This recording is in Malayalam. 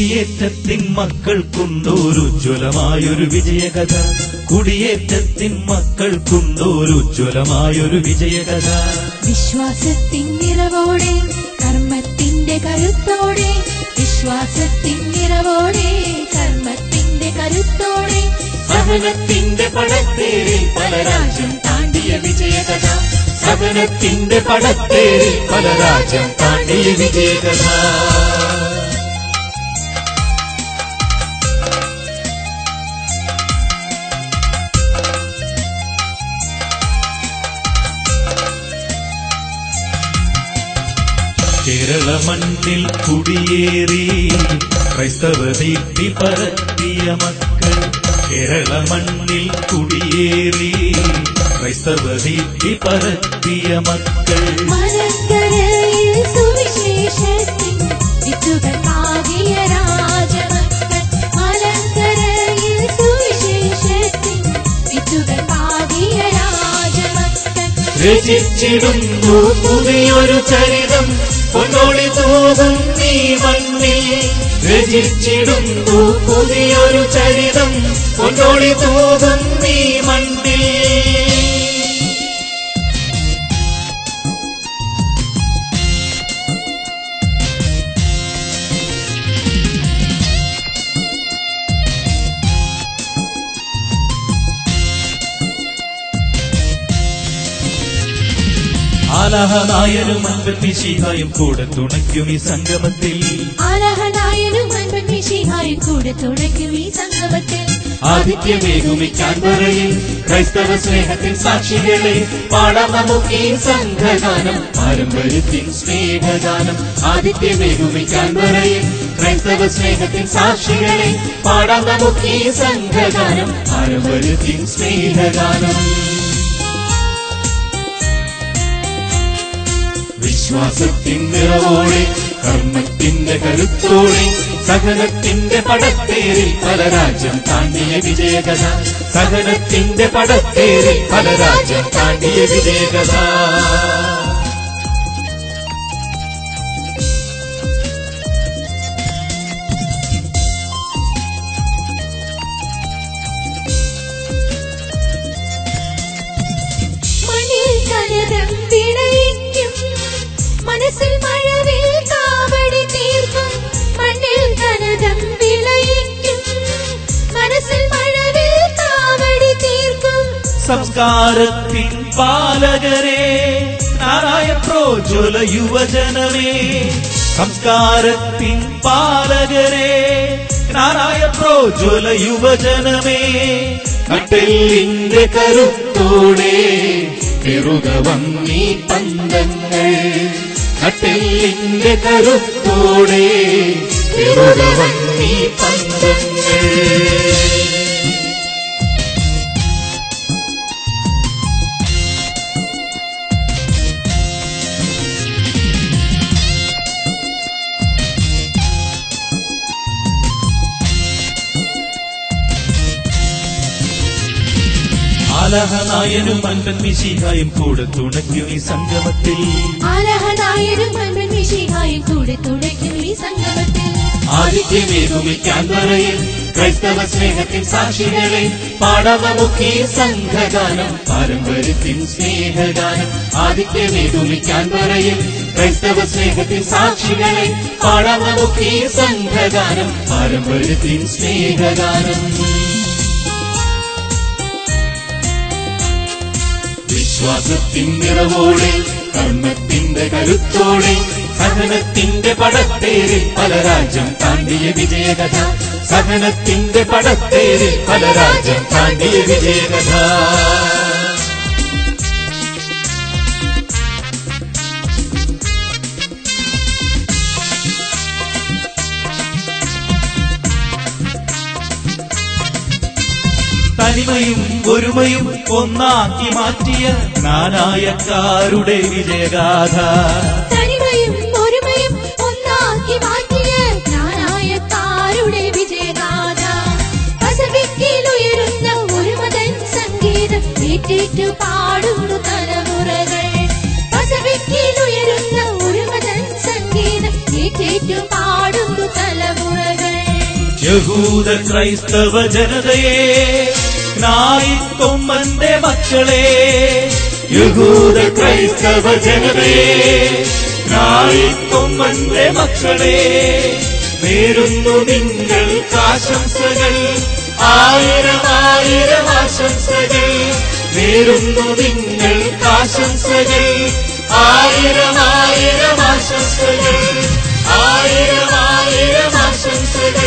കുടിയേറ്റത്തിൻ മക്കൾക്കുണ്ടോരുജ്വലമായൊരു വിജയകഥ. കുടിയേറ്റത്തിൻ മക്കൾക്കുണ്ടോരുജ്വലമായൊരു വിജയകഥ. വിശ്വാസത്തിൻ നിറവോടെ കർമ്മത്തിന്റെ കരുത്തോടെ, വിശ്വാസത്തിൻ നിറവോടെ കർമ്മത്തിന്റെ കരുത്തോടെ, സഹനത്തിന്റെ പടത്തേരിൽ പല രാജ്യം താണ്ടിയ വിജയകഥ. സഹനത്തിന്റെ പടത്തേരിൽ പല രാജ്യം താണ്ടിയ വിജയകഥ. കേരള മണ്ണിൽ കുടിയേറി ക്രൈസ്തവ ദീപ്തി പരത്തിയ മക്കൾ. കേരള മണ്ണിൽ കുടിയേറി ക്രൈസ്തവ ദീപ്തി പരത്തിയ മക്കൾ. മലങ്കരയിൽ സുവിശേഷത്തിൻ വിത്തുകൾ പാകിയ രാജമക്കൾ. മലങ്കരയിൽ സുവിശേഷത്തിൻ വിത്തുകൾ പാകിയ രാജമക്കൾ. രചിച്ചിടുന്നു പുതിയൊരു ചരിതം പൊന്നോളി തൂകും ഈ മണ്ണിൽ. രചിച്ചിടുന്നു പുതിയൊരു ചരിതം പൊന്നോളി തൂകും ഈ മണ്ണിൽ. ആലഹനായനും അൻപത്തിശിഹായും കൂടെ തുണയ്ക്കും ഈ സംഗമത്തിൽ. ആലഹനായനും അൻപത്തിശിഹായും കൂടെ തുണയ്ക്കും ഈ സംഗമത്തിൽ. ആദിത്യമേകുമി കാൻബറയിൽ ക്രൈസ്തവ സ്നേഹത്തിൻ സാക്ഷികളെ പാടാം നമുക്ക് ഈ സംഘഗാനം. പാരമ്പര്യത്തിൻ സ്നേഹഗാനം. ആദിത്യമേകുമി കാൻബറയിൽ ക്രൈസ്തവ സ്നേഹത്തിൻ സാക്ഷികളെ പാടാം നമുക്ക് ഈ സംഘഗാനം. പാരമ്പര്യത്തിൻ സ്നേഹഗാനം. വിശ്വാസത്തിൻ നിറവോടെ കർമ്മത്തിന്റെ കരുത്തോടെ, സഹനത്തിന്റെ പടത്തേരിൽ പല രാജ്യം താണ്ടിയ വിജയകഥ. സഹനത്തിന്റെ പടത്തേരിൽ പല രാജ്യം താണ്ടിയ വിജയകഥ. മനസ്സിൽ മഴവിൽ കാവടി തീർക്കും. മണ്ണിൽ കനകം വിളയിക്കും. മനസ്സിൽ മഴവിൽ കാവടി തീർക്കും. സംസ്കാരത്തിൻ പാലകരെ നാരായ പ്രോജ്വല യുവജനമേ. സംസ്കാരത്തിൻ പാലകരെ നാരായ പ്രോജ്വല യുവജനമേ. നട്ടെല്ലിന്റെ കരുത്തോടെ പെരുക വന്നീ പന്തങ്ങൾ. നട്ടെല്ലിന്റെ കരുത്തോടെ പെരുക വന്നീ പന്തങ്ങൾ. ആലഹനായനും അൻപത്തിശിഹായും കൂടെ തുണയ്ക്കും ഈ സംഗമത്തിൽ. ആലഹനായനും അൻപത്തിശിഹായും കൂടെ തുണയ്ക്കും ഈ സംഗമത്തിൽ. ആദിത്യമേകുമി കാൻബറയിൽ ക്രൈസ്തവ സ്നേഹത്തിൻ സാക്ഷികളെ പാടാം നമുക്ക് ഈ സംഘഗാനം. പാരമ്പര്യത്തിൻ സ്നേഹഗാനം. ആദിത്യമേകുമി കാൻബറയിൽ ക്രൈസ്തവ സ്നേഹത്തിൻ സാക്ഷികളെ പാടാം നമുക്ക് ഈ സംഘഗാനം. പാരമ്പര്യത്തിൻ സ്നേഹഗാനം. വിശ്വാസത്തിൻ നിറവോടെ കർമ്മത്തിന്റെ കരുത്തോടെ, സഹനത്തിന്റെ പടത്തേരിൽ പല രാജ്യം താണ്ടിയ വിജയകഥ. സഹനത്തിന്റെ പടത്തേരിൽ പല രാജ്യം താണ്ടിയ വിജയകഥ. തനിമയും ഒരുമയും ഒന്നാക്കി മാറ്റിയ നാനായക്കാരുടെ വിജയഗാഥ. തനിമയും ഒരുമയും ഒന്നാക്കി മാറ്റിയ നാനായക്കാരുടെ വിജയഗാഥ. പസഫിക്കിലുയരുന്ന ഒരു മതൻ സംഗീതം ഏറ്റേറ്റു പാടുന്നു തലമുറകൾ. പസഫിക്കിലുയരുന്ന ഒരു മതൻ സംഗീതം ഏറ്റേറ്റു പാടുന്നു തലമുറകൾ. യഹൂദ ക്രൈസ്തവ ജനതയെ, നായിക്കൊമ്പന്റെ മക്കളെ, യഹൂദ ക്രൈസ്തവ ജനതയെ, നായിക്കൊമ്പന്റെ മക്കളെ, നേരുന്നു നിങ്ങൾക്കാശംസകൾ, ആയിരം ആയിരം ആശംസകൾ, നേരുന്നു നിങ്ങൾക്കാശംസകൾ, ആയിരം ആയിരം ആശംസകൾ, ആയിരം ആയിരം ആശംസകൾ.